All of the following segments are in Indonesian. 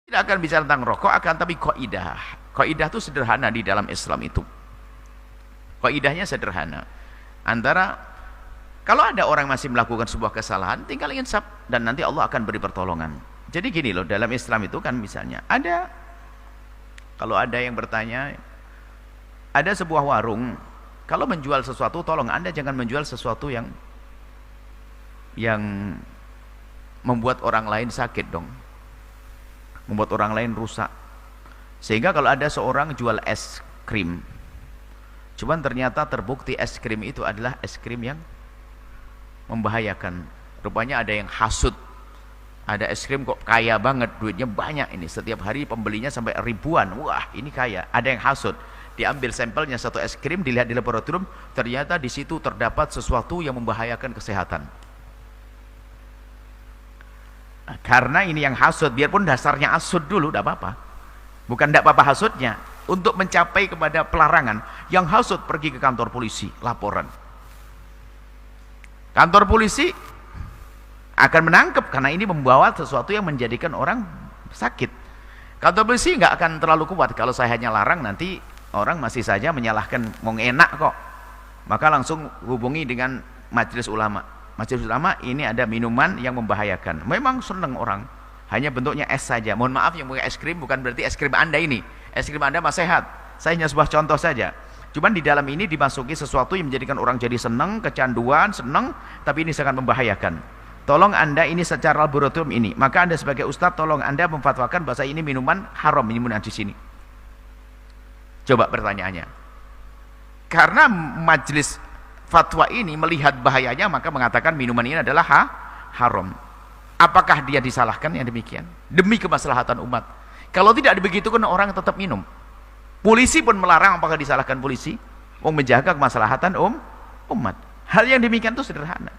Tidak akan bicara tentang rokok, akan tapi kaidah. Kaidah itu sederhana di dalam Islam itu. Kaidahnya sederhana. Antara kalau ada orang masih melakukan sebuah kesalahan, tinggal insaf dan nanti Allah akan beri pertolongan. Jadi gini loh, dalam Islam itu kan misalnya ada, kalau ada yang bertanya, ada sebuah warung, kalau menjual sesuatu, tolong Anda jangan menjual sesuatu yang membuat orang lain sakit dong, membuat orang lain rusak. Sehingga kalau ada seorang jual es krim, cuman ternyata terbukti es krim itu adalah es krim yang membahayakan, rupanya ada yang hasud, ada es krim kok kaya banget, duitnya banyak ini, setiap hari pembelinya sampai ribuan, wah ini kaya, ada yang hasud, diambil sampelnya satu es krim, dilihat di laboratorium, ternyata di situ terdapat sesuatu yang membahayakan kesehatan. Nah, karena ini yang hasud, biarpun dasarnya hasud dulu, tidak apa-apa, bukan tidak apa-apa hasudnya, untuk mencapai kepada pelarangan, yang hasud pergi ke kantor polisi, laporan. Kantor polisi akan menangkap karena ini membawa sesuatu yang menjadikan orang sakit. Kantor polisi nggak akan terlalu kuat kalau saya hanya larang, nanti orang masih saja menyalahkan, mau enak kok. Maka langsung hubungi dengan majelis ulama. Majelis ulama, ini ada minuman yang membahayakan. Memang senang orang, hanya bentuknya es saja. Mohon maaf, yang punya es krim bukan berarti es krim Anda ini. Es krim Anda masih sehat. Saya hanya sebuah contoh saja. Cuman di dalam ini dimasuki sesuatu yang menjadikan orang jadi senang, kecanduan, senang, tapi ini sangat membahayakan. Tolong Anda ini secara laboratorium ini. Maka Anda sebagai ustadz, tolong Anda memfatwakan bahwa ini minuman haram, minuman di sini. Coba pertanyaannya. Karena majelis fatwa ini melihat bahayanya, maka mengatakan minuman ini adalah haram. Apakah dia disalahkan yang demikian? Demi kemaslahatan umat. Kalau tidak dibegitukan, orang tetap minum. Polisi pun melarang, apakah disalahkan polisi? Mau menjaga kemaslahatan umat. Hal yang demikian itu sederhana.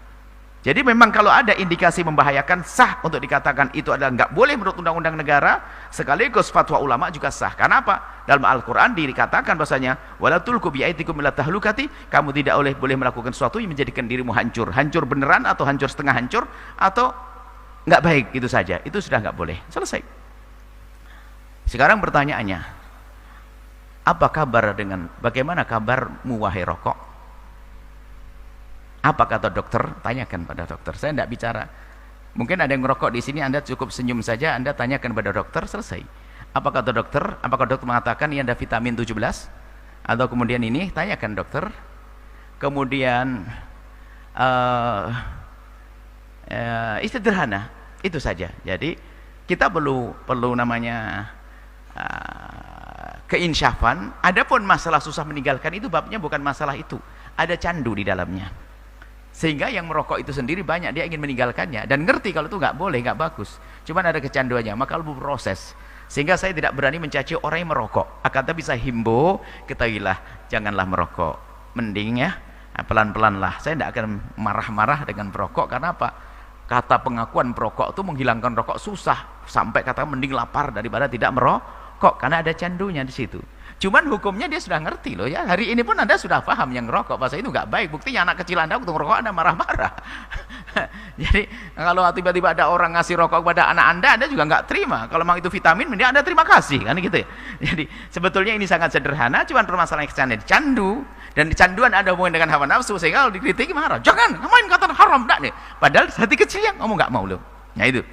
Jadi memang kalau ada indikasi membahayakan, sah untuk dikatakan itu adalah nggak boleh menurut undang-undang negara, sekaligus fatwa ulama juga sah. Karena apa? Dalam Al-Quran dikatakan bahasanya, wala tulqu bi'aidikum ila tahlukati, kamu tidak boleh melakukan sesuatu yang menjadikan dirimu hancur. Hancur beneran atau hancur setengah hancur, atau nggak baik, itu saja. Itu sudah nggak boleh. Selesai. Sekarang pertanyaannya, apa kabar bagaimana kabarmu wahai rokok? Apa kata dokter? Tanyakan pada dokter. Saya tidak bicara. Mungkin ada yang merokok di sini, Anda cukup senyum saja, Anda tanyakan pada dokter, selesai. Apa kata dokter? Apakah dokter mengatakan ini ada vitamin 17? Atau kemudian ini? Tanyakan dokter. Kemudian sederhana, itu saja. Jadi kita perlu namanya keinsyafan. Adapun masalah susah meninggalkan, itu babnya bukan masalah itu. Ada candu di dalamnya. Sehingga yang merokok itu sendiri banyak dia ingin meninggalkannya dan ngerti kalau itu nggak boleh, nggak bagus. Cuman ada kecanduannya, maka lu proses. Sehingga saya tidak berani mencaci orang yang merokok. Akan tapi saya himbau, ketahuilah, janganlah merokok. Mending ya, pelan-pelan lah. Saya tidak akan marah-marah dengan perokok. Karena apa? Kata pengakuan perokok itu menghilangkan rokok susah. Sampai kata mending lapar daripada tidak merokok. Karena ada candunya di situ. Cuman hukumnya dia sudah ngerti loh ya. Hari ini pun Anda sudah paham yang ngerokok, bahasa itu nggak baik. Buktinya anak kecil Anda waktu ngerokok Anda marah-marah. Jadi kalau tiba-tiba ada orang ngasih rokok kepada anak Anda juga nggak terima. Kalau memang itu vitamin, mending Anda terima kasih kan gitu ya. Jadi sebetulnya ini sangat sederhana. Cuman permasalahan kecanduan, candu, dan kecanduan ada hubungan dengan hawa nafsu. Sehingga kalau dikritik marah, jangan main kata haram dak nih. Padahal hati kecil yang ngomong nggak mau loh. Nah itu.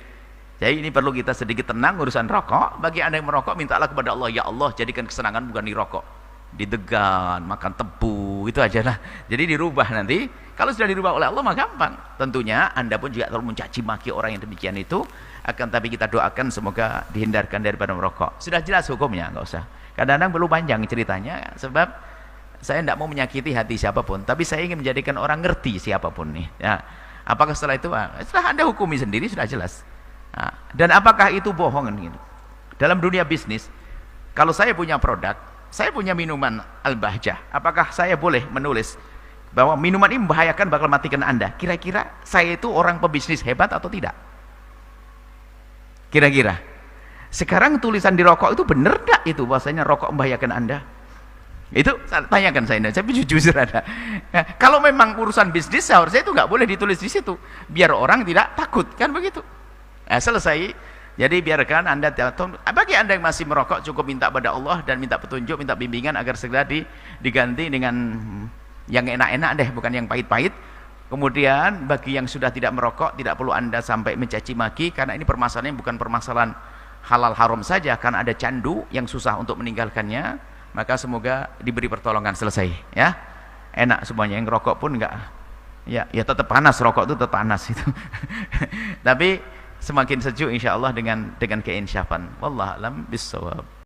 Jadi ini perlu kita sedikit tenang urusan rokok. Bagi Anda yang merokok, mintalah kepada Allah, ya Allah jadikan kesenangan bukan di rokok, didegan, makan tebu, itu aja lah. Jadi dirubah nanti. Kalau sudah dirubah oleh Allah mah gampang. Tentunya Anda pun juga terlalu mencaci maki orang yang demikian itu. Akan tapi kita doakan semoga dihindarkan daripada merokok. Sudah jelas hukumnya, nggak usah. Kadang-kadang perlu panjang ceritanya, sebab saya tidak mau menyakiti hati siapapun, tapi saya ingin menjadikan orang ngerti siapapun nih. Ya. Apakah setelah itu, setelah Anda hukumi sendiri sudah jelas. Nah, dan apakah itu bohong gitu? Dalam dunia bisnis, kalau saya punya produk, saya punya minuman Al-Bahjah, apakah saya boleh menulis bahwa minuman ini membahayakan, bakal matikan Anda? Kira-kira saya itu orang pebisnis hebat atau tidak? Kira-kira sekarang tulisan di rokok itu benar enggak itu bahasanya rokok membahayakan Anda? Itu tanyakan saya jujur ada. Nah, kalau memang urusan bisnis seharusnya itu nggak boleh ditulis di situ, biar orang tidak takut, kan begitu. Nah, selesai. Jadi biarkan Anda, bagi Anda yang masih merokok, cukup minta pada Allah dan minta petunjuk, minta bimbingan agar segera diganti dengan yang enak-enak deh, bukan yang pahit-pahit. Kemudian bagi yang sudah tidak merokok, tidak perlu Anda sampai mencaci maki, karena ini permasalahannya bukan permasalahan halal haram saja, karena ada candu yang susah untuk meninggalkannya. Maka semoga diberi pertolongan, selesai ya. Enak semuanya, yang rokok pun enggak, ya tetap panas, rokok itu tetap panas itu. Tapi semakin sejuk insyaallah dengan keinsyafan. Wallahu a'lam bissawab.